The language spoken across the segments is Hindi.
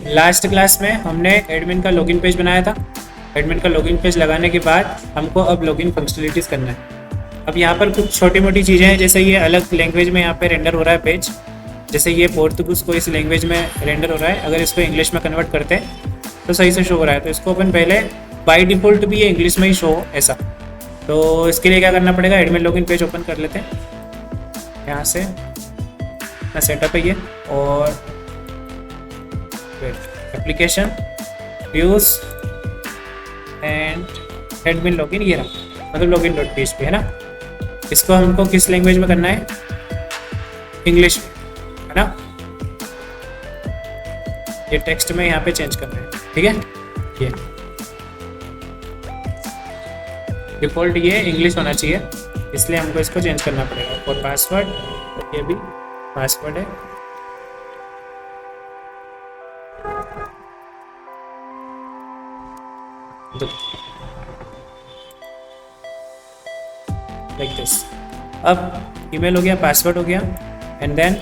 लास्ट क्लास में हमने एडमिन का लॉगिन पेज बनाया था। एडमिन का लॉगिन पेज लगाने के बाद हमको अब लॉगिन फंक्शनलिटीज़ करना है। अब यहाँ पर कुछ छोटी मोटी चीज़ें हैं, जैसे ये अलग लैंग्वेज में यहाँ पे रेंडर हो रहा है पेज, जैसे ये पोर्तुगीज़ को इस लैंग्वेज में रेंडर हो रहा है। अगर इसको इंग्लिश में कन्वर्ट करते हैं तो सही से शो हो रहा है। तो इसको अपन पहले बाय डिफ़ॉल्ट भी ये इंग्लिश में ही शो हो ऐसा। तो इसके लिए क्या करना पड़ेगा, एडमिन लॉगिन पेज ओपन कर लेते हैं। यहाँ से अपना सेटअप है ये, और application views and admin login, ये रहा, मतलब लॉगिन डॉट पीएचपी है ना। इसको हमको किस लैंग्वेज में करना है, इंग्लिश में, है ना। ये टेक्स्ट में यहाँ पे चेंज करना है, ठीक है। ये डिफॉल्ट ये इंग्लिश होना चाहिए, इसलिए हमको इसको चेंज करना पड़ेगा। और पासवर्ड, और ये भी पासवर्ड है। Like this. अब ईमेल हो गया, पासवर्ड हो गया, एंड देन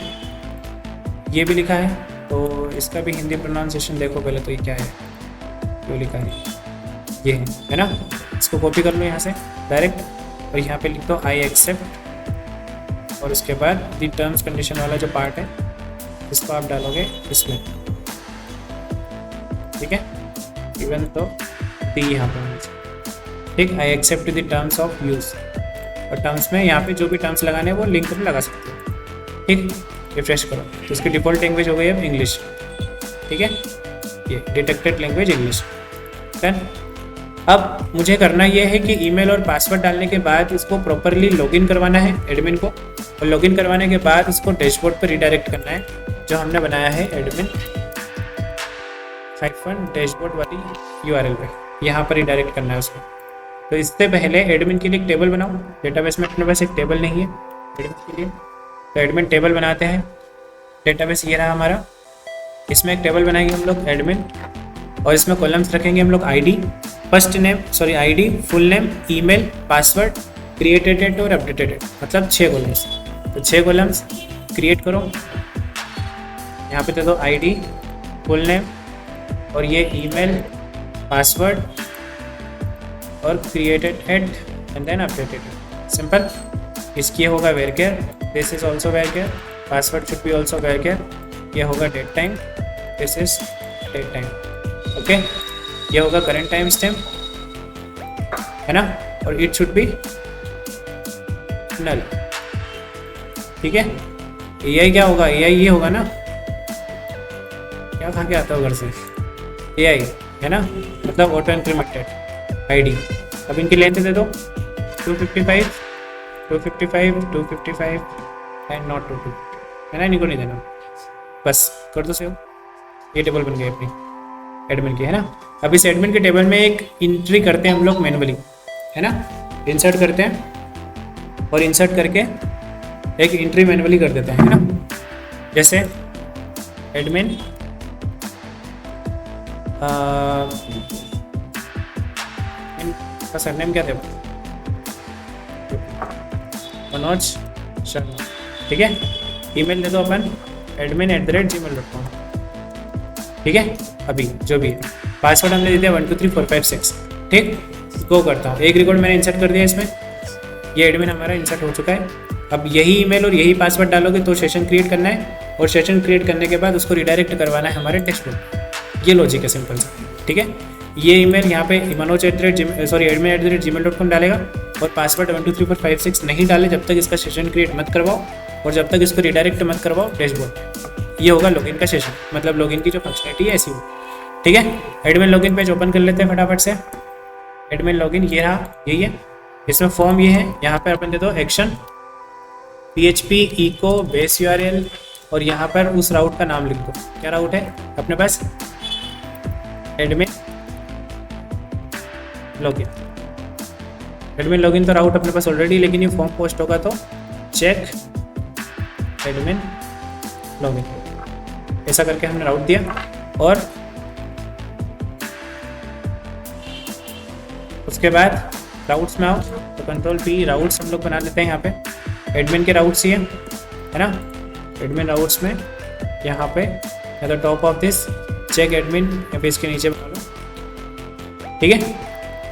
ये भी लिखा है। तो इसका भी हिंदी प्रोनाउंसिएशन देखो पहले, तो ये क्या है, क्यों लिखा है, ये है ना। इसको कॉपी कर लो यहाँ से डायरेक्ट, और यहाँ पे लिख दो आई एक्सेप्ट, और उसके बाद दी टर्म्स कंडीशन वाला जो पार्ट है इसको आप डालोगे इसमें, ठीक है। इवन तो दी यहाँ पर, ठीक, I accept the terms of use. और टर्म्स में यहाँ पे जो भी टर्म्स लगाने हैं वो लिंक में लगा सकते हो, ठीक। रिफ्रेश करो तो इसकी डिफ़ॉल्ट लैंग्वेज हो गई अब इंग्लिश, ठीक है। ये डिटेक्टेड लैंग्वेज इंग्लिश। डन। अब मुझे करना ये है कि ईमेल और पासवर्ड डालने के बाद इसको प्रॉपरली लॉगिन करवाना है एडमिन को, और लॉगिन करवाने के बाद इसको डैशबोर्ड पर रिडायरेक्ट करना है, जो हमने बनाया है एडमिन -डैशबोर्ड वाली URL पे, यहाँ पर रिडायरेक्ट करना है उसको। तो इससे पहले एडमिन के लिए एक टेबल बनाओ। डेटाबेस में अपने पास एक टेबल नहीं है एडमिन के लिए, तो एडमिन टेबल बनाते हैं। डेटाबेस ये रहा हमारा, इसमें एक टेबल बनाएंगे हम लोग एडमिन, और इसमें कॉलम्स रखेंगे हम लोग ID, ID, full name, email, password, created date और अपडेटेड डेट, मतलब 6 कॉलम्स। तो 6 कॉलम्स क्रिएट करो, यहाँ पे दे दो आईडी, फुल नेम, और ये ईमेल, पासवर्ड और created at and then updated. Simple. इसकी होगा varchar, this is also varchar, password should be also varchar, ये होगा date time, this is date time, okay. ये होगा करंट टाइम स्टैम्प, है ना, और इट शुड बी नल, ठीक है। AI क्या होगा, AI ये होगा ना, क्या खा के आता हो घर से, AI है ना, मतलब ऑटो इंक्रीमेंटेड आईडी। अब इनकी लेंथ दे दो 255, 255, 255 एंड नॉट 22, है ना, इनको नहीं देना, बस कर दो सेव। ये टेबल बन गई अपनी एडमिन की, है ना। अब इस एडमिन के टेबल में एक एंट्री करते हैं हम लोग मैनुअली, है ना, इंसर्ट करते हैं, और इंसर्ट करके एक एंट्री मैनुअली कर देते हैं, है ना। जैसे एडमिन का सरनेम क्या थे, मनोज शर्मा, ठीक है। ईमेल दे दो अपन admin@gmail.com, ठीक है। अभी जो भी है, पासवर्ड हमने दे दिया 1 2 3 4 5 6, ठीक। गो करता हूँ, एक रिकॉर्ड मैंने इंसर्ट कर दिया इसमें, ये एडमिन हमारा इंसर्ट हो चुका है। अब यही ईमेल और यही पासवर्ड डालोगे तो सेशन क्रिएट करना है, और सेशन क्रिएट करने के बाद उसको रिडायरेक्ट करवाना है हमारे डैशबोर्ड। ये लॉजिक है सिंपल सा, ठीक है। ये ईमेल यहाँ पे admin@gmail.com डालेगा, और पासवर्ड 1 2 3 4 5 6 नहीं डाले जब तक इसका सेशन क्रिएट मत करवाओ, और जब तक इसको रिडायरेक्ट मत करवाओ डैशबोर्ड। ये होगा लॉगिन का सेशन, मतलब लॉगिन की जो फंक्शनलिटी है ऐसी हो, ठीक है। एडमिन लॉगिन पेज ओपन कर लेते हैं फटाफट से। एडमिन लॉगिन ये रहा, यही है। इसमें फॉर्म ये है, यहाँ पर अपन दे दो action PHP eco base URL, और यहाँ पर उस राउट का नाम लिख दो। क्या राउट है अपने पास, एडमिन लॉगिन। एडमिन लॉगिन तो राउट अपने पास ऑलरेडी, लेकिन ये फॉर्म पोस्ट होगा तो चेक एडमिन लॉगिन, ऐसा करके हमने राउट दिया। और उसके बाद राउट्स में आओ, तो Ctrl+P राउट्स हम लोग बना लेते हैं। यहाँ पे एडमिन के राउट्स ही है ना। एडमिन राउट्स में यहाँ पे या तो top of this check admin या फिर इसके नीचे बना लो, ठीक है।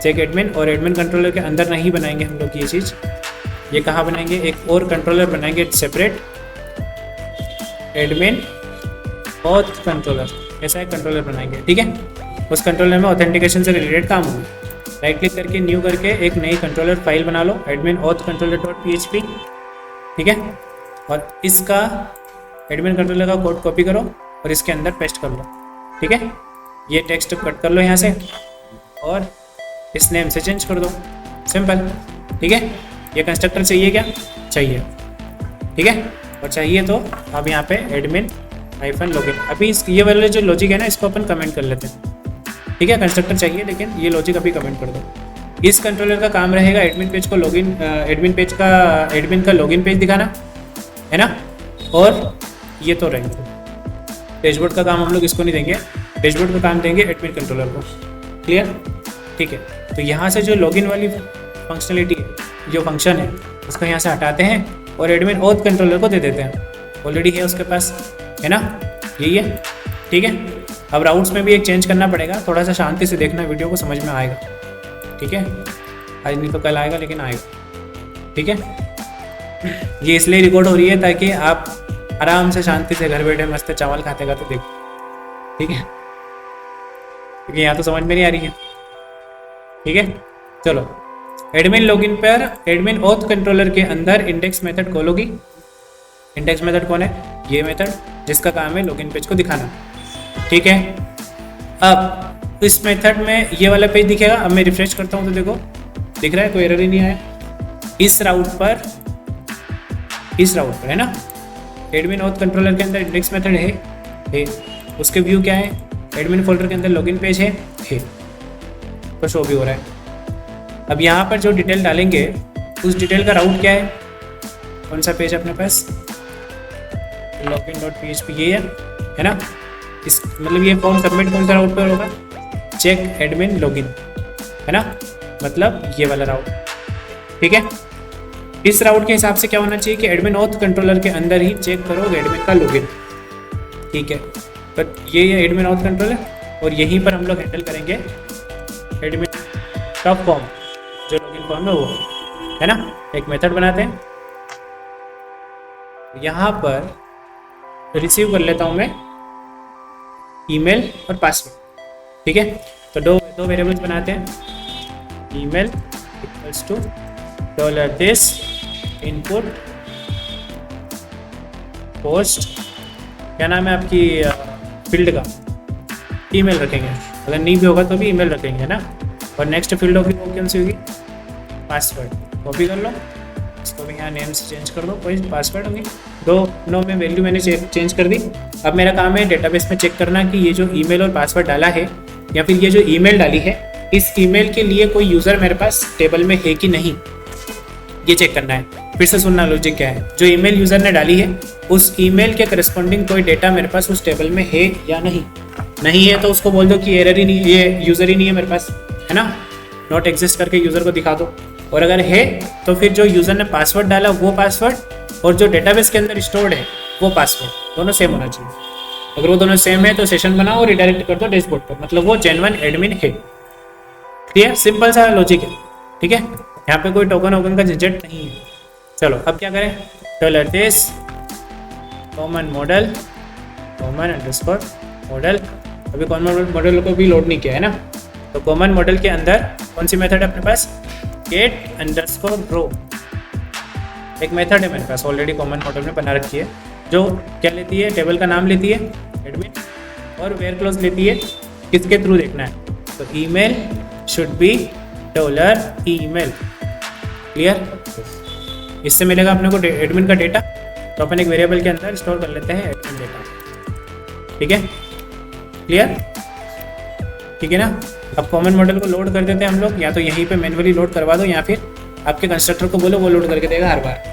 चेक एडमिन और एडमिन कंट्रोलर के अंदर नहीं बनाएंगे हम लोग ये चीज़, ये कहाँ बनाएंगे, एक और कंट्रोलर बनाएंगे सेपरेट, एडमिन ऑथ कंट्रोलर, ऐसा एक कंट्रोलर बनाएंगे, ठीक है। उस कंट्रोलर में ऑथेंटिकेशन से रिलेटेड काम होगा। राइट क्लिक करके न्यू करके एक नई कंट्रोलर फाइल बना लो, admin auth controller dot PHP, ठीक है। और इसका एडमिन कंट्रोलर का कोड कॉपी करो और इसके अंदर पेस्ट कर लो, ठीक है। ये टेक्स्ट कट कर लो यहाँ से और इस नेम से चेंज कर दो, सिंपल, ठीक है। ये कंस्ट्रक्टर चाहिए क्या, चाहिए, ठीक है। और चाहिए तो अब यहाँ पे एडमिन हाइफन लॉगिन, अभी इस ये वाले जो लॉजिक है ना इसको अपन कमेंट कर लेते हैं, ठीक है। कंस्ट्रक्टर चाहिए लेकिन ये लॉजिक अभी कमेंट कर दो। इस कंट्रोलर का काम रहेगा एडमिन पेज को लॉगिन, एडमिन पेज का एडमिन का लॉगिन पेज दिखाना है ना। और ये तो रहेगा डैशबोर्ड का काम, हम लोग इसको नहीं देंगे, डैशबोर्ड का काम देंगे एडमिन कंट्रोलर को, क्लियर, ठीक है। तो यहाँ से जो लॉगिन वाली फंक्शनलिटी है, जो फंक्शन है उसको यहाँ से हटाते हैं और एडमिन ऑथ कंट्रोलर को दे देते हैं, ऑलरेडी है उसके पास, है ना, यही है, ठीक है। अब राउट्स में भी एक चेंज करना पड़ेगा, थोड़ा सा शांति से देखना, वीडियो को समझ में आएगा, ठीक है। आज नहीं तो कल आएगा लेकिन आएगा, ठीक है। ये इसलिए रिकॉर्ड हो रही है ताकि आप आराम से शांति से घर बैठे मस्त चावल खाते खाते देखो, ठीक है, क्योंकि यहाँ तो समझ में नहीं आ रही है, ठीक है। चलो, एडमिन लॉगिन पर एडमिन ऑथ कंट्रोलर के अंदर इंडेक्स मेथड खोलोगी। इंडेक्स मेथड कौन है, ये मेथड जिसका काम है लॉगिन पेज को दिखाना, ठीक है। अब इस मेथड में ये वाला पेज दिखेगा, अब मैं रिफ्रेश करता हूँ तो देखो दिख रहा है, कोई एरर ही नहीं आया। इस राउट पर है ना, एडमिन ऑथ कंट्रोलर के अंदर इंडेक्स मेथड है। उसके व्यू क्या है, एडमिन फोल्डर के अंदर लॉगिन पेज है तो शो भी हो रहा है। अब यहाँ पर जो डिटेल डालेंगे उस डिटेल का राउट क्या है, कौन सा पेज अपने पास, login.php, ये है ना। इस मतलब ये फॉर्म सबमिट कौन सा राउट पर होगा, चेक एडमिन लॉगिन, है ना, मतलब ये वाला राउट, ठीक है। इस राउट के हिसाब से क्या होना चाहिए कि एडमिन ऑथ कंट्रोलर के अंदर ही चेक करोगे एडमिन का लॉगिन, ठीक है। बट ये एडमिन ऑथ कंट्रोलर और यहीं पर हम लोग हैंडल करेंगे एडमिन का फॉर्म, जो लॉगिन फॉर्म है वो, है ना। एक मेथड बनाते हैं, यहाँ पर रिसीव कर लेता हूँ मैं ईमेल और पासवर्ड, ठीक है। तो दो वेरिएबल्स बनाते हैं, email equals to $this input post, क्या नाम है आपकी फील्ड का, ईमेल रखेंगे, अगर नहीं भी होगा तो भी ईमेल रखेंगे, है ना। और नेक्स्ट फील्ड होगी वो कौन सी होगी, पासवर्ड, कॉपी कर लो, इसको भी यहाँ नेम से चेंज कर दो, कोई पासवर्ड होगी, दोनों में वैल्यू मैंने चेंज कर दी। अब मेरा काम है डेटाबेस में चेक करना कि ये जो ईमेल और पासवर्ड डाला है या फिर ये जो ईमेल डाली है, इस ईमेल के लिए कोई यूज़र मेरे पास टेबल में है कि नहीं, ये चेक करना है। फिर से सुनना लॉजिक क्या है, जो ईमेल यूज़र ने डाली है उस ईमेल के करस्पॉन्डिंग कोई डेटा मेरे पास उस टेबल में है या नहीं है तो उसको बोल दो कि एरर ही नहीं, ये यूज़र ही नहीं है मेरे पास, है ना, नॉट एग्जिस्ट करके यूज़र को दिखा दो। और अगर है तो फिर जो यूज़र ने पासवर्ड डाला वो पासवर्ड और जो डेटाबेस के अंदर स्टोर्ड है वो पासवर्ड दोनों सेम होना चाहिए। अगर वो दोनों सेम है तो सेशन बनाओ और रिडायरेक्ट कर दो डैशबोर्ड पर, मतलब वो जेन्युइन एडमिन है। क्लियर, सिंपल सा लॉजिक है, ठीक है। यहाँ पे कोई टोकन वोकन का झंझट नहीं है। चलो अब क्या करें, $this common model common underscore model, अभी कॉमन मॉडल को भी लोड नहीं किया है ना, तो कॉमन मॉडल के अंदर कौन सी मेथड है अपने पास, गेट अंडरस्कोर रो, एक मेथड है मेरे पास ऑलरेडी कॉमन मॉडल में बना रखी है, जो क्या लेती है, टेबल का नाम लेती है एडमिन और वेयर क्लोज लेती है, किसके थ्रू देखना है, तो email should be $email। Clear, इससे मिलेगा अपने को एडमिन का डेटा, तो अपन एक वेरिएबल के अंदर स्टोर कर लेते हैं एडमिन डेटा, ठीक है। क्लियर, ठीक है ना। अब कॉमन मॉडल को लोड कर देते हैं हम लोग, या तो यहीं पे मैन्युअली लोड करवा दो या फिर आपके कंस्ट्रक्टर को बोलो वो लोड करके देगा हर बार,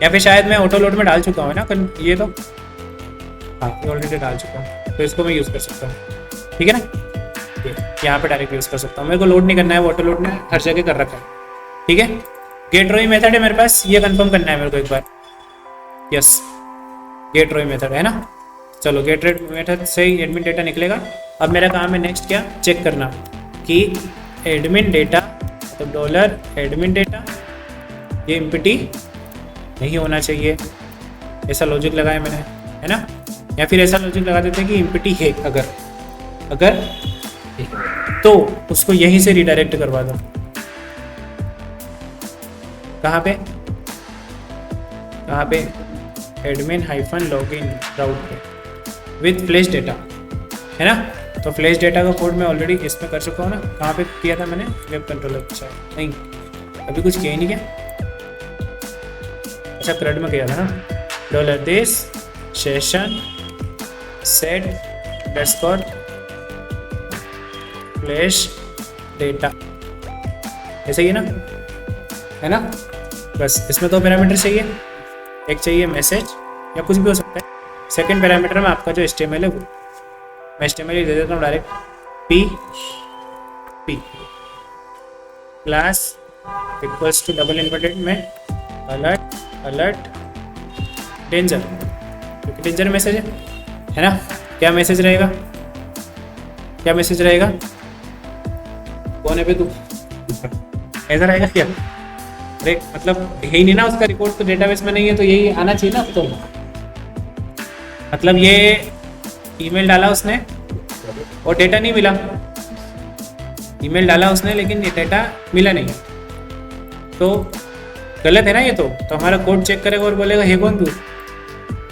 या फिर शायद मैं ऑटो लोड में डाल चुका हूँ ना ये तो, हाँ ये ऑलरेडी डाल चुका हूँ, तो इसको मैं यूज़ कर सकता हूँ, ठीक है ना। यहाँ पे डायरेक्ट यूज़ कर सकता हूँ, मेरे को लोड नहीं करना है, वो ऑटो लोड ने हर जगह कर रखा है, ठीक है। गेट रो ही मेथड है मेरे पास, ये कंफर्म करना है मेरे को एक बार, यस गेट रो मेथड है ना। चलो गेट रो मेथड से ही एडमिन डेटा निकलेगा। अब मेरा काम है नेक्स्ट क्या, चेक करना कि एडमिन डेटा, तो डॉलर एडमिन डेटा ये एम्प्टी नहीं होना चाहिए, ऐसा लॉजिक लगाया मैंने, है ना। या फिर ऐसा लॉजिक लगा देते हैं कि एम्प्टी है, अगर तो उसको यहीं से रिडायरेक्ट करवा दो। कहाँ पे एडमिन हाइफन लॉगिन राउट पे विथ फ्लैश डेटा, है ना। तो फ्लैश डेटा का कोड मैं ऑलरेडी इसमें कर चुका हूँ ना। कहाँ पे किया था मैंने, वेब कंट्रोलर पे शायद, नहीं अभी कुछ किया ही नहीं क्या, अच्छा CRUD में किया था ना। Dollar this session set underscore flash data, ऐसा ही है ना, बस इसमें 2 पैरामीटर चाहिए, एक चाहिए मैसेज या कुछ भी हो सकता है। सेकंड पैरामीटर में आपका जो HTML है वो मैं HTML दे देता हूँ direct, P class equals to double inverted में अलर्ट डेंजर, क्योंकि डेंजर मैसेज है ना। क्या मैसेज रहेगा, कौन है पे तू, ऐसा रहेगा क्या, अरे मतलब है ही नहीं ना, उसका रिकॉर्ड तो डेटाबेस में नहीं है, तो यही आना चाहिए ना। अब तो मतलब ये ईमेल डाला उसने और डेटा नहीं मिला, ईमेल डाला उसने लेकिन ये डेटा मिला नहीं, तो गलत है ना ये। तो हमारा कोड चेक करेगा और बोलेगा हे कौन तू,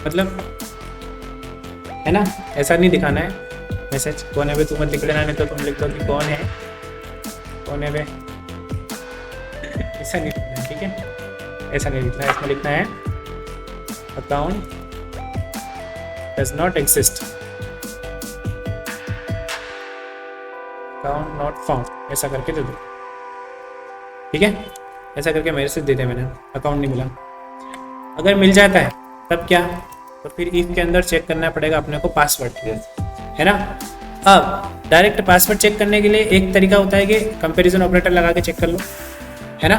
मतलब है ना। ऐसा नहीं दिखाना है मैसेज, कौन है बे तू मत लिख लेना, नहीं तो तुम लिख दो कि कौन है बे, ऐसा नहीं लिखना है, ठीक है, ऐसा नहीं लिखना है। इसमें लिखना है account does not exist, account not found, ऐसा करके दे दो, ठीक है। ऐसा करके मेरे से दे दे, मैंने अकाउंट नहीं मिला। अगर मिल जाता है तब क्या, तो फिर इफ के अंदर चेक करना पड़ेगा अपने को पासवर्ड, है ना। अब डायरेक्ट पासवर्ड चेक करने के लिए एक तरीका होता है कि कंपैरिजन ऑपरेटर लगा के चेक कर लो, है ना।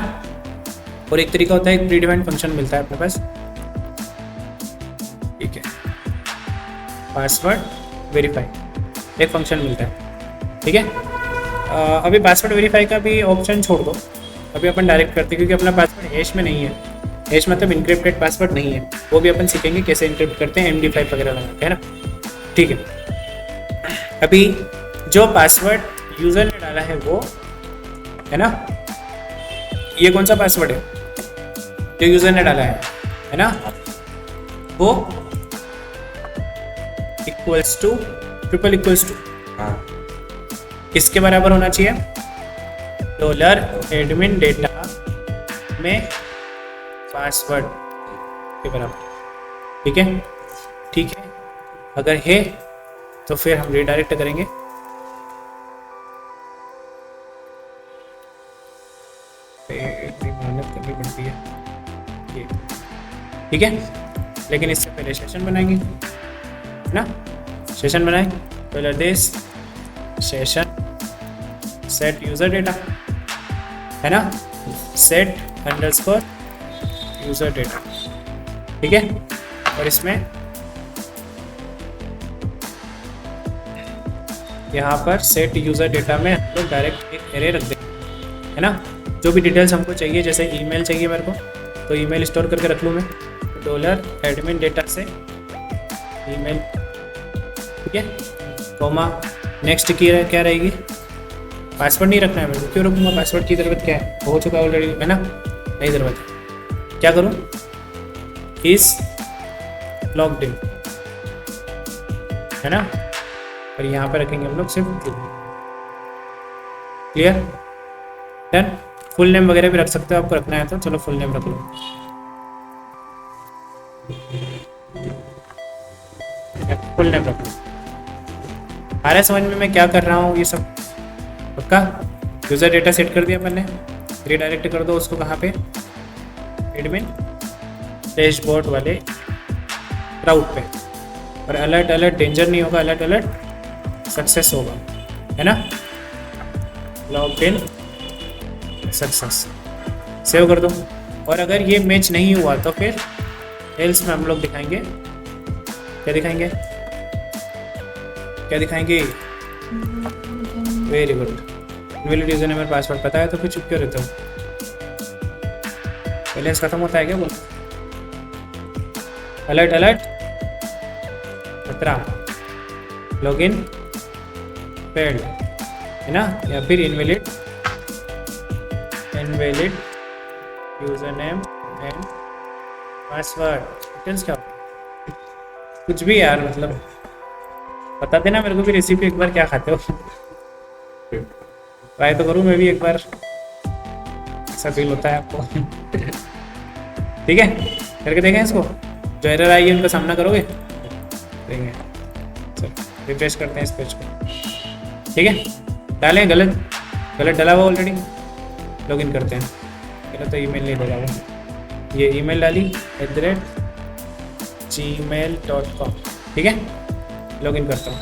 और एक तरीका होता है, एक प्रीडिफाइंड फंक्शन मिलता है अपने पास, ठीक है, पासवर्ड वेरीफाई एक फंक्शन मिलता है, ठीक है। अभी पासवर्ड वेरीफाई का भी ऑप्शन छोड़ दो, अभी अपन डायरेक्ट करते हैं, क्योंकि अपना पासवर्ड हैश में नहीं है, हैश मतलब इनक्रिप्टेड पासवर्ड नहीं है, वो भी अपन सीखेंगे कैसे इनक्रिप्ट करते हैं, MD5 वगैरह लगाते हैं ना, ठीक है। अभी जो पासवर्ड यूज़र ने डाला है वो, है ना, ये कौन सा पासवर्ड है जो यूज़र ने डाला है ना, वो equals to triple equals to किसके बराबर होना चाहिए, डॉलर एडमिन डेटा में पासवर्ड के बराबर, ठीक है, ठीक है। अगर है तो फिर हम रिडायरेक्ट करेंगे, मेहनत करनी पड़ती है ये, ठीक है। लेकिन इससे पहले सेशन बनाएंगे ना, सेशन बनाए, dollar this session set user data, है ना, सेट अंडरस्कोर यूज़र डेटा, ठीक है। और इसमें यहाँ पर सेट यूज़र डेटा में हम लोग डायरेक्ट एक एरे रख देंगे, है ना। जो भी डिटेल्स हमको चाहिए, जैसे ईमेल चाहिए मेरे को, तो ईमेल स्टोर करके रख लूँ मैं, डॉलर एडमिन डेटा से ईमेल, ठीक है, कोमा नेक्स्ट की क्या रहेगी, पासवर्ड नहीं रखना है मेरे को, क्यों रखूँगा, पासवर्ड की ज़रूरत क्या है, हो चुका है ऑलरेडी, है ना, नहीं ज़रूरत है। क्या करूँ, इस लॉग्ड इन, है ना, और यहाँ पर रखेंगे हम लोग सिर्फ क्लियर, डन। फुल नेम वगैरह भी रख सकते हो, आपको रखना है तो चलो फुल नेम रख लो, फुल नेम रख लो। आ रहा है समझ में मैं क्या कर रहा हूँ, ये सब पक्का। यूज़र डेटा सेट कर दिया अपन ने, रिडायरेक्ट कर दो उसको कहाँ पे, एडमिन डैशबोर्ड वाले राउट पे, और अलर्ट डेंजर नहीं होगा, अलर्ट सक्सेस होगा, है ना, लॉग इन सक्सेस, सेव कर दो। और अगर ये मैच नहीं हुआ तो फिर एल्स में हम लोग दिखाएंगे क्या दिखाएंगे, क्या दिखाएंगे? Very good. Invalid user name और पासवर्ड पता है तो फिर चुप क्यों रहते हो? बैलेंस खत्म होता है क्या बोल? अलर्ट अलर्ट, खतरा, लॉगिन फेल्ड है ना, या फिर invalid user name and password details क्या कुछ भी यार, मतलब बता देना मेरे को भी रेसिपी एक बार क्या खाते हो। ट्राई तो करूँ मैं भी एक बार, ऐसा फील होता है आपको? ठीक है, करके देखें इसको। जो एरर आई है उनका सामना करोगे? देखेंगे। चलो रिफ्रेश करते हैं इस पेज को। ठीक है, डालें, गलत डाला हुआ ऑलरेडी, लॉगिन करते हैं। पहले तो ईमेल नहीं डाला हुआ, ये ईमेल डाली @gmail.com। ठीक है, लॉगिन करता हूँ,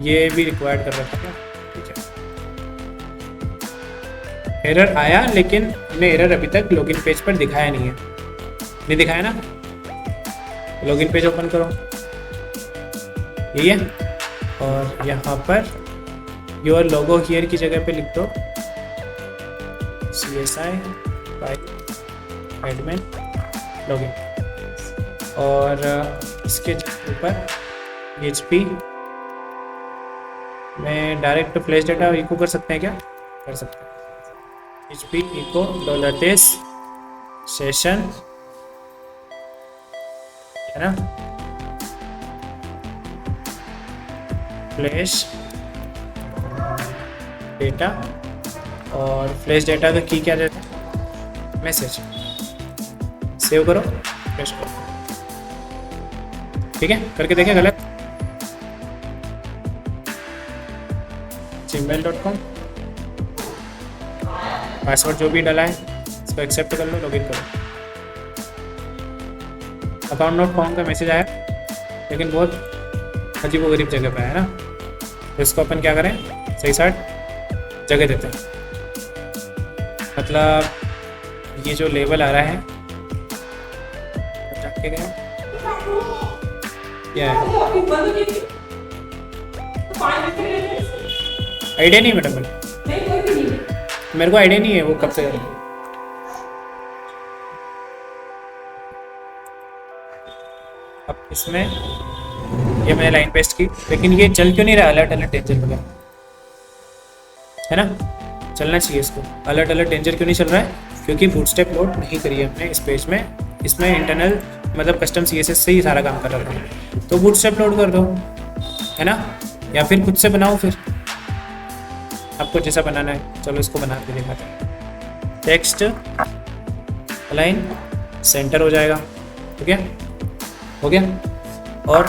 ये भी रिक्वायर्ड कर रखा है। ठीक है, एरर आया लेकिन हमने एरर अभी तक लॉगिन पेज पर दिखाया नहीं है, नहीं दिखाया ना? लॉगिन पेज ओपन करो, यही है, और यहाँ पर योर लोगो हियर की जगह पे लिख दो CSI फाइल एडमिन लॉगिन, और इसके ऊपर PHP में डायरेक्ट फ्लैश डेटा इको कर सकते हैं क्या? कर सकते हैं। PHP इको $this सेशन है ना, फ्लैश डेटा, और फ्लैश डेटा का की क्या देता है? मैसेज। सेव करो, फ्लैश करो। ठीक है, करके देखें। गलत, gmail.com, पासवर्ड जो भी डाला है इसको एक्सेप्ट कर लो, लॉगिन करो। अकाउंट नॉट फाउंड का मैसेज आया, लेकिन बहुत अजीब व गरीब जगह पे है ना, तो इसको अपन क्या करें, सही साइड जगह देते हैं। मतलब ये जो लेबल आ रहा है, जाके गया क्या है? आइडिया नहीं मैडम, मेरे को आइडिया नहीं है वो कब से करें। अब इसमें ये मैंने लाइन पेस्ट की, लेकिन ये चल क्यों नहीं रहा? अलर्ट डेंजर वगैरह है ना, चलना चाहिए इसको। अलर्ट डेंजर क्यों नहीं चल रहा है? क्योंकि बूटस्ट्रैप लोड नहीं करी है हमने इस पेज में, इसमें इंटरनल मतलब कस्टम CSS से ही सारा काम कर रहा है। तो बूटस्ट्रैप लोड कर दो, है ना, या फिर खुद से बनाओ, फिर आपको जैसा बनाना है। चलो इसको बना के दिखाते हैं। टेक्स्ट अलाइन सेंटर हो जाएगा, ठीक है, हो गया। और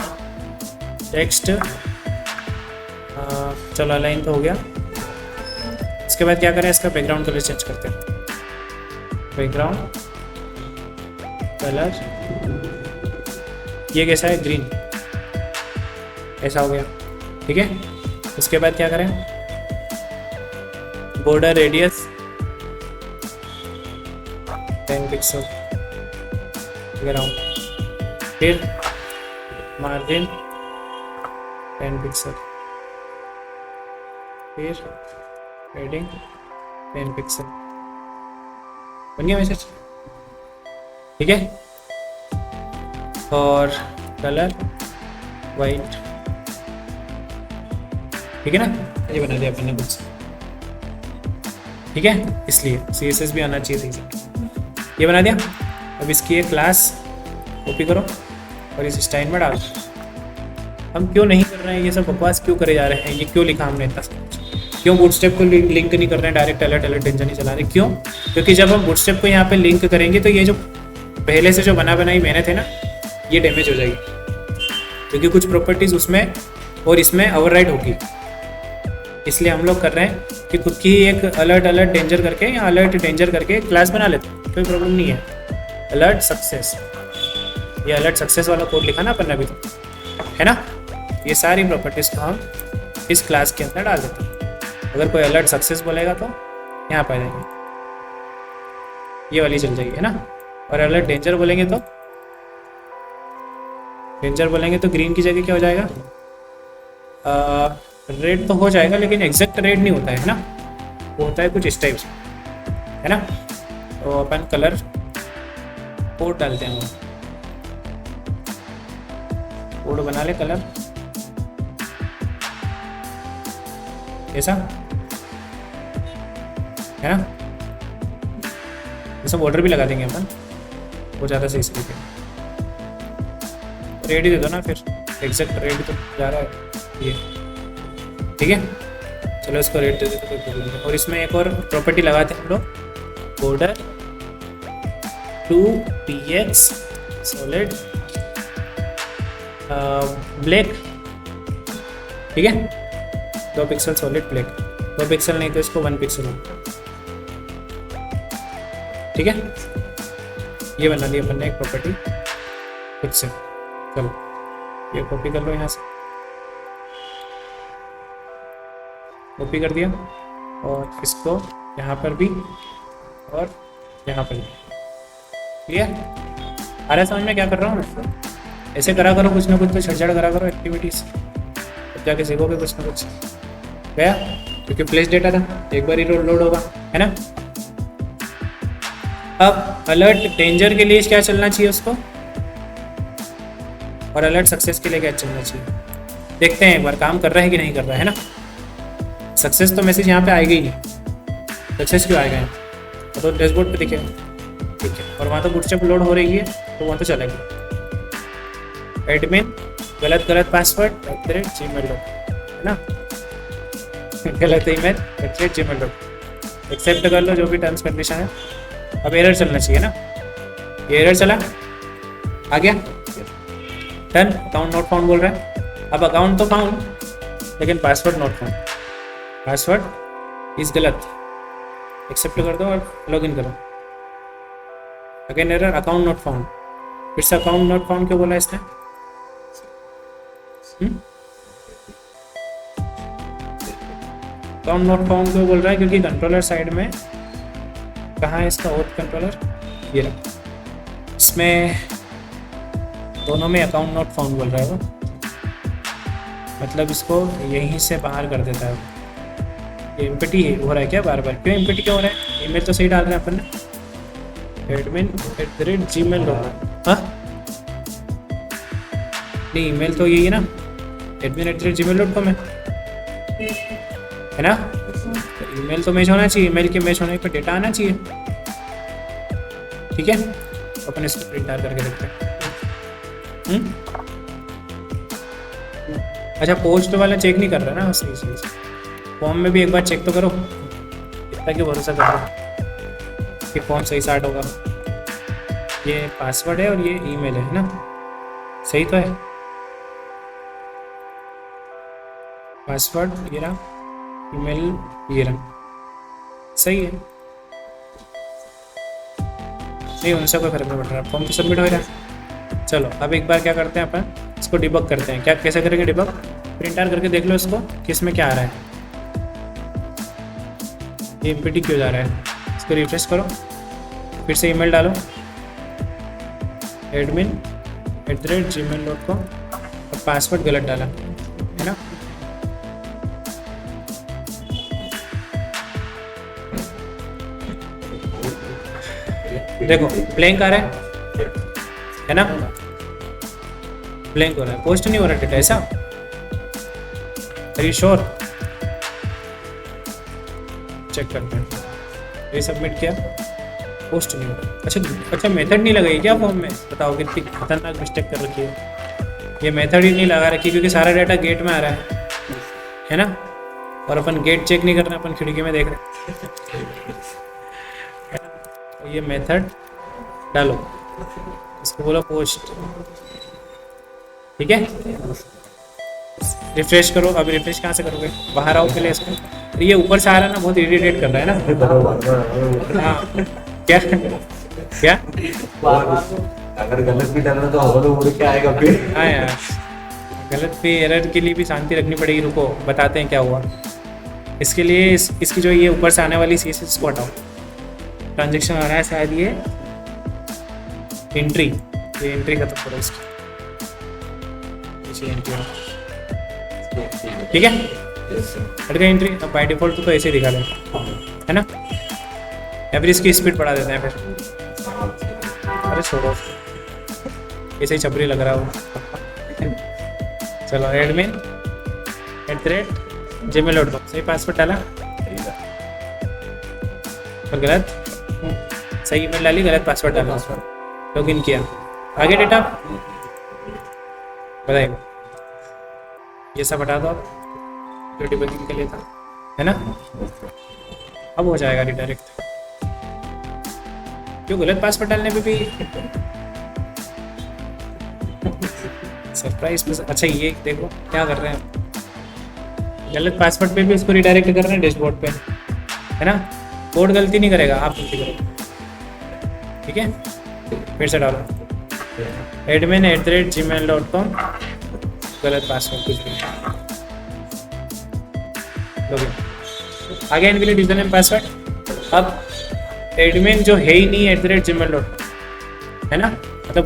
टेक्स्ट चलो अलाइन तो हो गया। इसके बाद क्या करें, इसका बैकग्राउंड कलर चेंज करते हैं। बैकग्राउंड कलर ये कैसा है, ग्रीन, ऐसा हो गया, ठीक है। उसके बाद क्या करें, बॉर्डर रेडियस 10 पिक्सल ग्राउंड, फिर मार्जिन 10 पिक्सल, फिर हेडिंग 10 पिक्सल। बन गया मैसेज, ठीक है। और कलर वाइट, ठीक है ना, ये बना दिया अपन ने कुछ, ठीक है। इसलिए CSS भी आना चाहिए सही से, ये बना दिया। अब इसकी एक क्लास कॉपी करो और इस स्टाइल में डालो। हम क्यों नहीं कर रहे हैं ये सब बकवास, क्यों करे जा रहे हैं, ये क्यों लिखा हमने इतना सब कुछ? क्यों बूटस्ट्रैप को लिंक नहीं कर रहे हैं, डायरेक्ट अलर्ट डेंजर नहीं चला रहे, क्यों? क्योंकि जब हम बूटस्ट्रैप को यहाँ पे लिंक करेंगे तो ये जो पहले से जो बनाई मेहनत है ना, ये डैमेज हो जाएगी, क्योंकि कुछ प्रॉपर्टीज उसमें और इसमें ओवरराइड होगी। इसलिए हम लोग कर रहे हैं कि खुद की एक अलर्ट डेंजर करके या अलर्ट डेंजर करके क्लास बना लेते हैं, कोई प्रॉब्लम नहीं है। अलर्ट सक्सेस, ये अलर्ट सक्सेस वाला कोड लिखा ना अपन ने अभी तो, है ना। ये सारी प्रॉपर्टीज को हम इस क्लास के अंदर डाल देते हैं। अगर कोई अलर्ट सक्सेस बोलेगा तो यहाँ पर जाएंगे, ये वाली चल जाएगी, है ना। और अलर्ट डेंजर बोलेंगे तो डेंजर बोलेंगे तो ग्रीन की जगह क्या हो जाएगा, रेड तो हो जाएगा लेकिन एग्जैक्ट रेड नहीं होता है ना, वो होता है कुछ इस टाइप से, है ना। तो अपन कलर कोड डालते हैं, वो कोड बना ले कलर ऐसा, है ना। ऐसा बॉर्डर भी लगा देंगे अपन, वो ज़्यादा सही इसलिए रेड ही दे दो ना, फिर एग्जैक्ट रेड तो जा रहा है ये, ठीक है। चलो इसको रेड दे देते कोई प्रॉब्लम नहीं। और इसमें एक और प्रॉपर्टी लगाते हैं हम लोग, border two px solid black, ठीक है। 2 पिक्सल सॉलिड ब्लैक, 2 पिक्सल नहीं तो इसको 1 पिक्सल हो, ठीक है। ये बना दी अपन ने एक प्रॉपर्टी खुद से। चलो ये कॉपी कर लो, यहाँ से कॉपी कर दिया, और इसको यहाँ पर भी और यहाँ पर भी। क्लियर आ रहा है समझ में क्या कर रहा हूँ मैं? ऐसे करा करो कुछ ना कुछ, तो छड़छड़ करा करो एक्टिविटीज, तब जाके सीखोगे कुछ ना कुछ। गया क्योंकि फ्लैश डेटा था, एक बार ही लोड होगा, है ना। अब अलर्ट डेंजर के लिए क्या चलना चाहिए उसको, और अलर्ट सक्सेस के लिए क्या चलना चाहिए, देखते हैं एक बार काम कर रहा है कि नहीं कर रहा है ना। सक्सेस तो मैसेज यहाँ पे आएगा ही नहीं, सक्सेस क्यों आएगा यहाँ, तो डैशबोर्ड पे दिखेगा, ठीक है। और वहाँ तो बूटस्ट्रैप लोड हो रही है, तो वहाँ तो चलेगा। एडमिन गलत पासवर्ड @gmail, है ना, गलत ईमेल @gmail, एक्सेप्ट कर लो जो भी टर्म्स कंडीशन है। अब एरर चलना चाहिए ना, ये एरर चला, आ गया डन, अकाउंट नॉट फाउंड बोल रहा है। अब अकाउंट तो फाउंड लेकिन password not found, password is गलत, एक्सेप्ट कर दो और लॉगिन करो। Again error, account not found, फिर से अकाउंट नॉट फाउंड क्यों बोला इसने, अकाउंट नॉट फाउंड क्यों बोल रहा है, क्योंकि कंट्रोलर साइड में कहाँ है इसका ऑथ कंट्रोलर, ये रहा, इसमें दोनों में अकाउंट नॉट फाउंड बोल रहा है वो, मतलब इसको यहीं से बाहर कर देता है। ये एम्प्टी हो रहा है क्या बार बार, क्यों एम्प्टी क्यों हो रहा है, ईमेल तो सही डाल रहे हैं अपन ने, admin@gmail, हाँ नहीं ईमेल तो यही है ना, admin@gmail.com है ना। ईमेल तो मैच होना चाहिए, ईमेल के मैच होने पर डेटा आना चाहिए, ठीक है। अपन इसको प्रिंट आउट करके देखते हैं। अच्छा पोस्ट वाला चेक नहीं कर रहा ना, सही सही फॉर्म में भी एक बार चेक तो करो, इतना क्यों भरोसा कर रहा कि फॉर्म सही स्टार्ट होगा। ये पासवर्ड है और ये ईमेल है ना, सही तो है, पासवर्ड ये रहा, ईमेल ये रहा, सही है, नहीं उनसे कोई फर्क नहीं पड़ रहा, फॉर्म तो सबमिट हो रहा है। चलो अब एक बार क्या करते हैं अपन, इसको डिबग करते हैं। क्या कैसे करेंगे डिबग, प्रिंट आउट करके देख लो इसको कि इसमें क्या आ रहा है, ये एम्प्टी क्यों जा रहा है। इसको रिफ्रेश करो, फिर से ईमेल डालो admin@gmail.com और पासवर्ड गलत डाला, है ना। देखो ब्लैंक आ रहा है ना, ब्लैंक हो रहा है, पोस्ट नहीं हो रहा डेटा, ऐसा आर यू श्योर, चेक करते हैं। ये सबमिट किया, पोस्ट नहीं हो रहा। अच्छा मेथड नहीं लगाई क्या फॉर्म में, बताओ कितनी खतरनाक मिस्टेक कर रखी है। ये मेथड ही नहीं लगा रखी क्योंकि सारा डाटा गेट में आ रहा है ना, और अपन गेट चेक नहीं कर रहे, अपन खिड़की में देख रहे हैं। ये मेथड डालो, इसको बोलो पोस्ट, ठीक है। रिफ्रेश करो, अब रिफ्रेश कहाँ से करोगे, बाहर आओ पहले इसको। ये ऊपर से आ रहा है ना, बहुत इरिटेट कर रहा है ना। हाँ क्या क्या अगर गलत भी डालना तो उड़ के आएगा फिर। हाँ यार गलत भी, एरर के लिए भी शांति रखनी पड़ेगी। रुको बताते हैं क्या हुआ इसके लिए। इसकी जो ये ऊपर से आने वाली CSS को हटाओ, ट्रांजेक्शन आ रहा है शायद, ये एंट्री खत्म करो इसकी, ठीक है, हट गई एंट्री। अब बाय डिफॉल्ट तो ऐसे ही दिखा देगा, है ना, या फिर इसकी स्पीड बढ़ा देते हैं फिर। अरे छोड़ो, ऐसे ही छपरी लग रहा हो। चलो एडमिन @gmail.com, सही पासवर्ड डाला और गलत, सही ईमेल डाली, गलत पासवर्ड डाला, लॉगिन किया, आगे डेटा बताइए, ये सब हटा दो आप, जो डिबगिंग के लिए था, है ना। अब हो जाएगा रिडायरेक्ट। क्यों गलत पासवर्ड डालने पे भी सरप्राइज। अच्छा ये देखो क्या कर रहे हैं, गलत पासवर्ड पे भी इसको रिडायरेक्ट कर रहे हैं डैशबोर्ड पे, है ना। कोड गलती नहीं करेगा, आप गलती करोगे, ठीक है। फिर से डालो admin@gmail.com, गलत पासवर्ड कुछ भी लॉगिन, आगे इनके लिए यूजर नेम पासवर्ड। अब एडमिन जो है ही नहीं @gmail.com, है ना, मतलब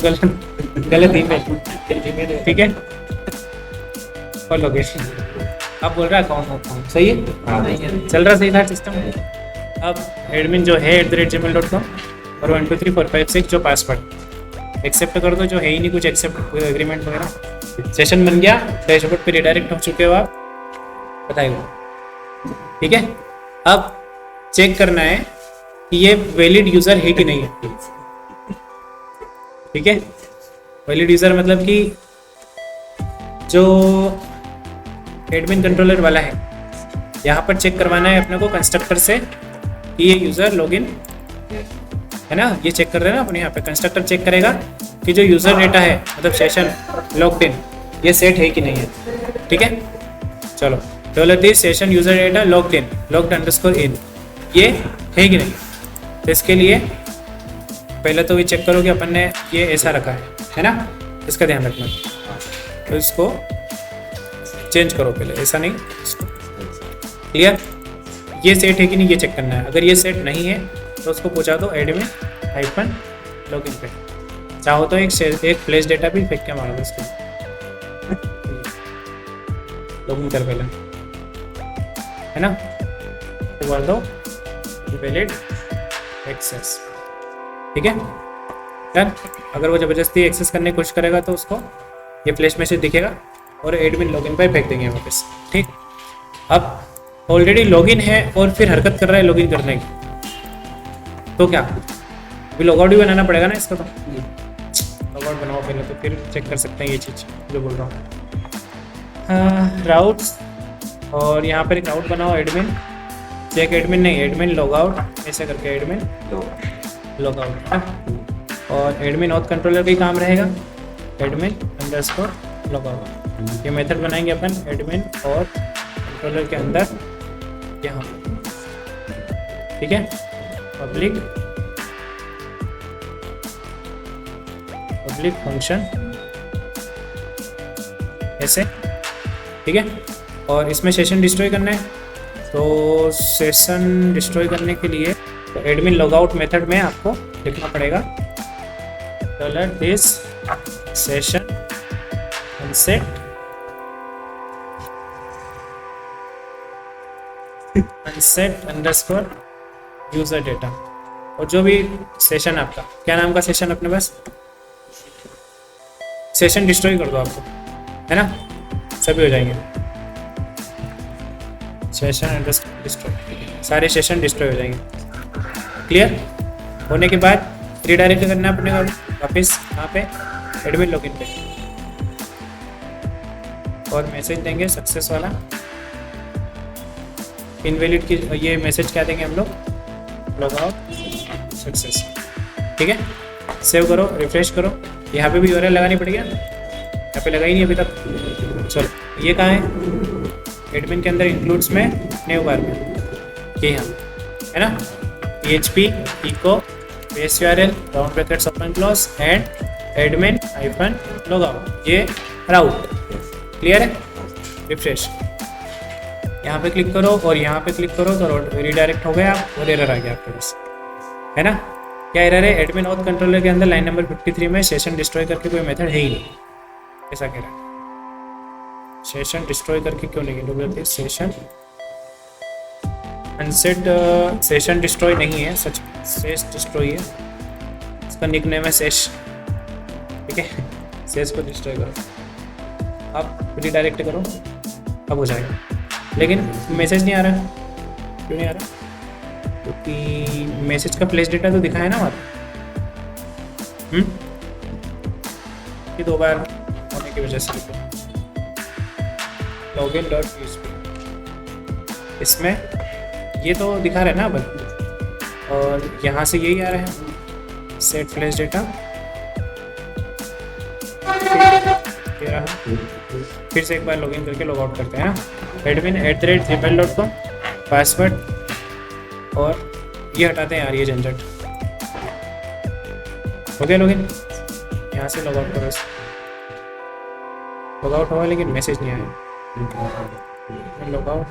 गलत ईमेल, ठीक है। और लोकेशन अब बोल रहा है अकाउंट सही है, चल रहा सही था सिस्टम। अब एडमिन जो है @gmail.com और 1 2 3 4 5 6 जो पासवर्ड एक्सेप्ट कर दो, जो है ही नहीं कुछ एक्सेप्ट एग्रीमेंट वगैरह। सेशन बन गया, डैशबोर्ड पे रिडायरेक्ट हो चुके हो आप, बताइए, ठीक है। अब चेक करना है कि ये वैलिड यूज़र है कि नहीं है, ठीक है। वैलिड यूज़र मतलब कि जो एडमिन कंट्रोलर वाला है, यहाँ पर चेक करवाना है अपने को कंस्ट्रक्टर से कि ये यूज़र लॉगिन है ना, ये चेक कर रहे हैं ना अपने यहाँ पे। कंस्ट्रक्टर चेक करेगा कि जो यूज़र डेटा है, मतलब सेशन लॉग्ड इन, ये सेट है कि नहीं है, ठीक है। चलो $this session user data logged in _in, ये है कि नहीं। तो इसके लिए पहले तो ये चेक करो कि अपन ने ये ऐसा रखा है ना, इसका ध्यान रखना। तो इसको चेंज करो पहले, ऐसा नहीं, क्लियर। ये सेट है कि नहीं ये चेक करना है। अगर ये सेट नहीं है तो उसको पूछा दो admin-login पे। चाहो तो एक फ्लैश डेटा भी फेंक के मारो इसको, लॉगिन कर पहले, है ना। तो बोल दो वैलिड एक्सेस, ठीक है। डन। अगर वो ज़बरदस्ती एक्सेस करने की कोशिश करेगा तो उसको ये फ्लैश मैसेज दिखेगा और एडमिन लॉगिन पर फेंक देंगे वापस, ठीक। अब ऑलरेडी लॉगिन है और फिर हरकत कर रहा है लॉगिन करने की, तो क्या अभी लॉगआउट भी बनाना पड़ेगा ना इसका। तो लॉगआउट बनाओ पहले, तो फिर चेक कर सकते हैं ये चीज़ जो बोल रहा हूँ। राउट्स, और यहाँ पर एक राउट बनाओ एडमिन चेक, एडमिन नहीं एडमिन लॉगआउट, ऐसे करके एडमिन लॉगआउट। और एडमिन ऑथ कंट्रोलर भी काम रहेगा, एडमिन _लॉगआउट। ये मेथड बनाएंगे अपन एडमिन और कंट्रोलर के अंदर यहाँ, ठीक है। पब्लिक फंक्शन ऐसे, ठीक है। और इसमें सेशन डिस्ट्रॉय करना है, तो सेशन डिस्ट्रॉय करने के लिए तो एडमिन लॉगआउट मेथड में आपको लिखना पड़ेगा $this session unset _user data। और जो भी सेशन आपका, क्या नाम का सेशन अपने पास, सेशन डिस्ट्रॉय कर दो आपको, है ना, सभी हो जाएंगे। सेशन डिस्ट्रॉय, सारे सेशन डिस्ट्रॉय हो जाएंगे। क्लियर होने के बाद रिडायरेक्ट करना है अपने को वापस यहाँ पे एडमिन लॉगिन पे, और मैसेज देंगे सक्सेस वाला। इनवैलिड की ये मैसेज क्या देंगे हम लोग, लॉगआउट सक्सेस, ठीक है। सेव करो, रिफ्रेश करो। यहाँ पे भी URL लगानी पड़ेगी ना, यहाँ पे लगाई नहीं अभी तक। चलो ये कहाँ है, एडमिन के अंदर इंक्लूड्स में न्यू बार में, ये यहाँ है ना, PHP echo base URL round brackets open close and admin-logout, ये राउट। क्लियर है। रिफ्रेश, यहाँ पे क्लिक करो और यहाँ पे क्लिक करो तो रिडायरेक्ट हो गया और एरर आ गया आपके पास, है ना। क्या एरर है, एडमिन ऑथ कंट्रोलर के अंदर लाइन नंबर 53 में सेशन डिस्ट्रॉय करके कोई मेथड है ही नहीं, ऐसा कह रहा है। सेशन डिस्ट्रॉय करके क्यों नहीं है? सेशन अनसेट सेशन डिस्ट्रॉय नहीं है, सच सेश डिस्ट्रॉय है, इसका निक नेम है सेश। ठीक है, सेश को डिस्ट्रॉय करो, आप रीडायरेक्ट करो, अब हो जाएगा। लेकिन मैसेज नहीं आ रहा, क्यों नहीं आ रहा? क्योंकि मैसेज का प्लेस डेटा तो दिखाया ना वहाँ पे। ये 2 बार होने की वजह से लॉगिन डॉट PHP इसमें ये तो दिखा रहा है ना अपन, और यहाँ से यही आ रहा है सेट फ्लैश डेटा। ये रहा, फिर से एक बार लॉगिन करके लॉग आउट करते हैं ना, admin@gmail.com पासवर्ड, और ये हटाते हैं यार ये झंझट। हो गया लॉगिन, यहाँ से लॉग आउट करो, लॉग आउट हुआ लेकिन मैसेज नहीं आया। लॉग आउट,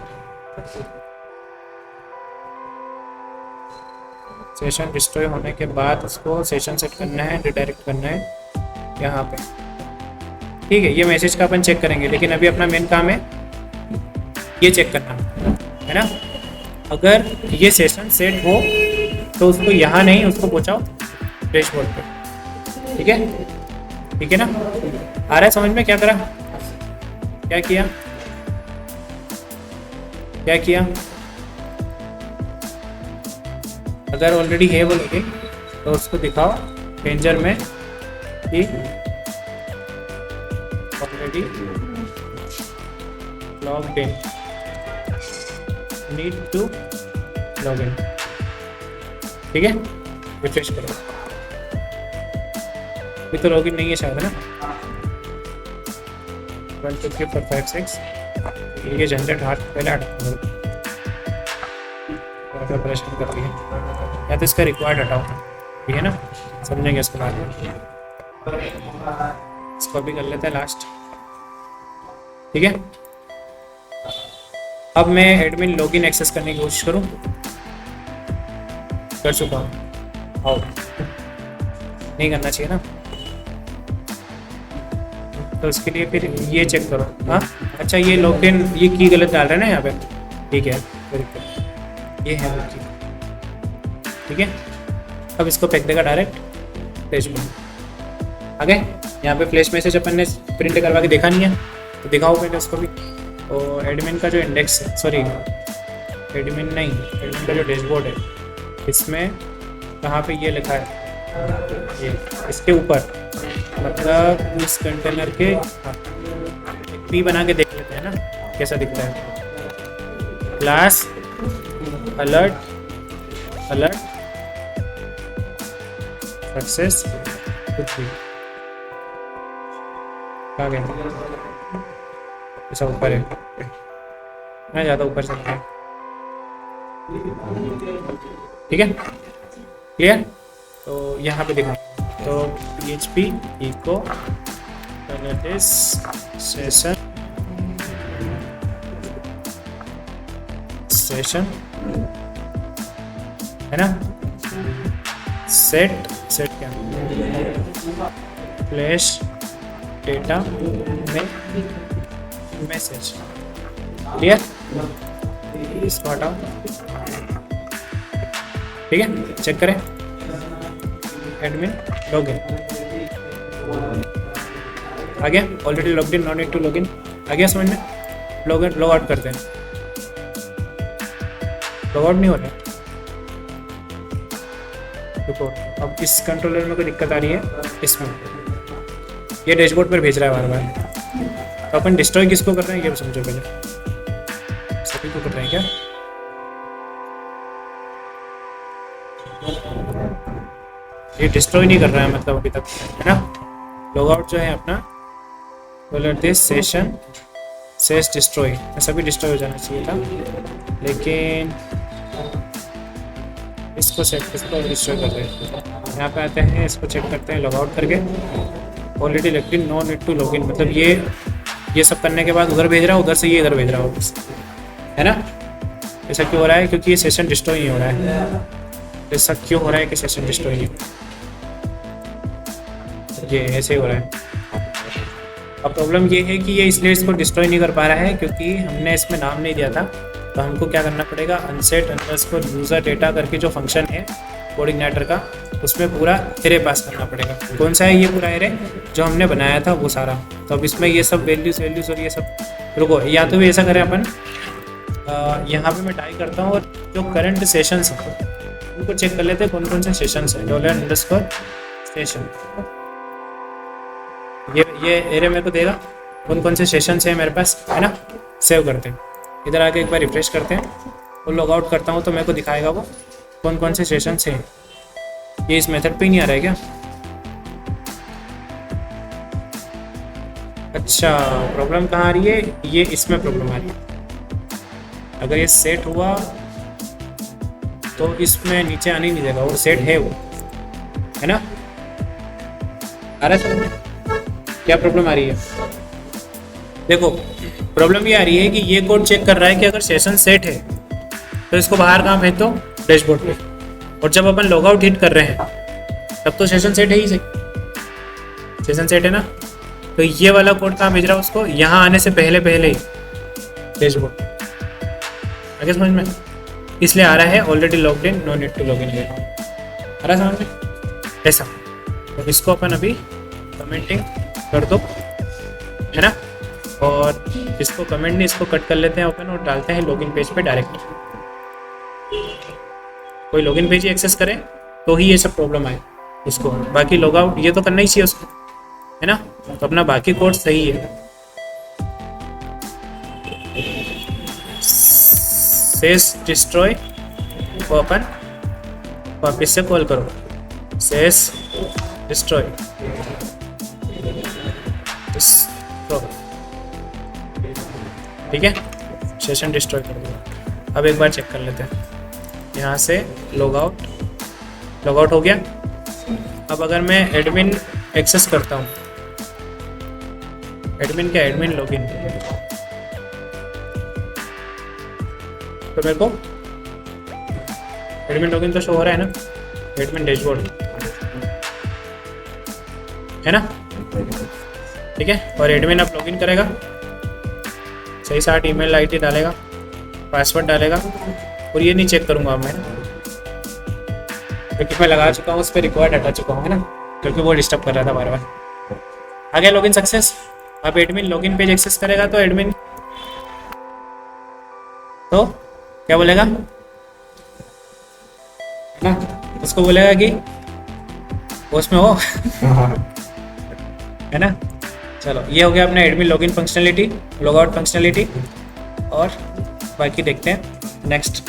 सेशन डिस्ट्रॉय होने के बाद उसको सेशन सेट करना है, रिडायरेक्ट करना है यहाँ पे। ठीक है, ये मैसेज का अपन चेक करेंगे, लेकिन अभी अपना मेन काम है ये चेक करना, है ना। अगर ये सेशन सेट हो तो उसको यहाँ नहीं, उसको पहुँचाओ डैशबोर्ड पे। ठीक है, ठीक है ना, आ रहा है समझ में? क्या करा, क्या किया, क्या किया? अगर ऑलरेडी है वो लॉगिन तो उसको दिखाओ रेंजर में कि already logged in, need to login. ठीक है, रिफ्रेश करो, ये तो लॉगिन नहीं है शायद, है ना। 1 2 3 4 5 6 ये जनरेट हाथ पहले हटा, ऑपरेशन कर रही है, या तो इसका रिक्वायर्ड हटाओ। ठीक है ना, समझेंगे इसके बाद में। इसको अभी कर लेते हैं लास्ट। ठीक है, अब मैं एडमिन लॉगिन एक्सेस करने की कोशिश करूं, कर चुका हूँ। आओ, नहीं करना चाहिए ना, तो इसके लिए फिर ये चेक करो। हाँ अच्छा, ये लॉगिन ये की गलत डाल रहे हैं ना यहाँ पे। ठीक है, ये है वो की। ठीक है, अब इसको फेंक देगा डायरेक्ट फ्लैश में। आगे यहाँ पे फ्लैश मैसेज अपन ने प्रिंट करवा के देखा नहीं है, तो दिखाओ पहले उसको भी। और एडमिन का जो इंडेक्स है, सॉरी एडमिन नहीं, एडमिन का जो डैशबोर्ड है, इसमें कहाँ पे ये लिखा है, ये इसके ऊपर, मतलब इस कंटेनर के पी बना के देख लेते हैं ना कैसा दिखता है। क्लास अलर्ट अलर्ट सक्सेस कुछ भी कहाँ गया, ऐसा ऊपर है ना, ज़्यादा ऊपर सकते हैं। ठीक है, क्लियर। तो यहाँ पे दिखा, तो PHP echo सेशन है ना, सेट क्या फ्लैश डेटा में मैसेज। क्लियर, इसको हटाओ। ठीक है, चेक करें एडमिन लॉगिन आ गया, already logged in, not need to login आ गया समझ में। लॉग आउट करते हैं, लॉग आउट नहीं हो रहा। देखो अब इस कंट्रोलर में कोई दिक्कत आ रही है, इसमें ये डैशबोर्ड पर भेज रहा है बार बार। तो अपन डिस्ट्रॉय किसको कर रहे हैं ये समझो पहले, सभी को कर रहे हैं क्या? ये डिस्ट्रॉय नहीं कर रहा है मतलब अभी तक, है ना। लॉग आउट जो है अपना बोलते सेशन सेस डिस्ट्रॉय, ऐसा भी डिस्ट्रॉय हो जाना चाहिए था, लेकिन इसको डिस्ट्रॉय कर रहे हैं। यहाँ पे आते हैं, इसको चेक करते हैं लॉग आउट करके। Already logged in, no need to login, मतलब ये सब करने के बाद उधर भेज रहा है, उधर से ये इधर भेज रहा है ना। ऐसा क्यों हो रहा है? क्योंकि ये सेशन डिस्ट्रॉय नहीं हो रहा है। ऐसा क्यों हो रहा है कि सेशन डिस्ट्रॉय नहीं, ये ऐसे ही हो रहा है। अब प्रॉब्लम ये है कि ये इसलिए इसको डिस्ट्रॉय नहीं कर पा रहा है क्योंकि हमने इसमें नाम नहीं दिया था। तो हमको क्या करना पड़ेगा, अनसेट अंडरस्कोर यूज़र डेटा करके जो फंक्शन है कोऑर्डिनेटर का, उसमें पूरा एरे पास करना पड़ेगा। कौन सा है ये पूरा एरे जो हमने बनाया था वो सारा। तो अब इसमें ये सब वैल्यूज़ और ये सब, रुको, या तो भी ऐसा करें अपन, यहाँ पे मैं टाइप करता हूँ और जो करंट सेशंस हैं उनको चेक कर लेते हैं कौन कौन से सेशंस हैं। $_session, ये एरे मेरे को देगा कौन कौन से सेशंस हैं मेरे पास, है ना। सेव करते हैं, इधर आके एक बार रिफ्रेश करते हैं और लॉग आउट करता हूँ तो मेरे को दिखाएगा वो कौन कौन से सेशंस हैं। ये इस मेथड पे ही नहीं आ रहा है क्या? अच्छा, प्रॉब्लम कहाँ आ रही है, ये इसमें प्रॉब्लम आ रही है। अगर ये सेट हुआ तो इसमें नीचे आने ही नहीं देगा, वो सेट है वो, है ना। आ रहा है समझ में क्या प्रॉब्लम आ रही है? देखो प्रॉब्लम ये आ रही है कि ये कोड चेक कर रहा है कि अगर सेशन सेट है तो इसको बाहर कहाँ भेज दो, डैशबोर्ड पे। और जब अपन लॉग आउट हिट कर रहे हैं तब तो सेशन सेट है ही सही, सेशन सेट है ना। तो ये वाला कोड कहाँ भेज रहा है उसको, यहाँ आने से पहले ही डैशबोर्ड। आगे समझ में? इसलिए आ रहा है already logged in, no need to log in. आ रहा है समझ में ऐसा। तो इसको अपन अभी कमेंटिंग कर दो, है ना। और इसको कमेंट नहीं, इसको कट कर लेते हैं ओपन और डालते हैं लॉगिन पेज पे डायरेक्ट। कोई लॉगिन पेज ही एक्सेस करे तो ही ये सब प्रॉब्लम आए उसको, बाकी लॉग आउट ये तो करना ही चाहिए उसको, है ना। तो अपना बाकी कोड सही है। सेस डिस्ट्रॉय को अपन वापिस से कॉल करो, सेस डिस्ट्रॉय, ठीक है, सेशन डिस्ट्रॉय कर दो। अब एक बार चेक कर लेते हैं, यहाँ से लॉग आउट हो गया। अब अगर मैं एडमिन एक्सेस करता हूँ, एडमिन क्या, एडमिन लॉगिन, तो मेरे को एडमिन लॉगिन तो शो हो रहा है ना, एडमिन डैशबोर्ड, है ना, ठीक है। और एडमिन अब लॉगिन करेगा, सही 60 ईमेल आईडी डालेगा, पासवर्ड डालेगा, और ये नहीं चेक करूँगा अब मैं, क्योंकि मैं लगा चुका हूँ उस पर रिक्वायर्ड हटा चुका हूँ, है ना, क्योंकि वो डिस्टर्ब कर रहा था बार बार। आ गया लॉगिन सक्सेस। अब एडमिन लॉगिन पेज एक्सेस करेगा तो एडमिन तो क्या बोलेगा, है ना, उसको बोलेगा कि उसमें हो है ना। चलो ये हो गया अपना admin login functionality, log out functionality. और बाकी देखते हैं नेक्स्ट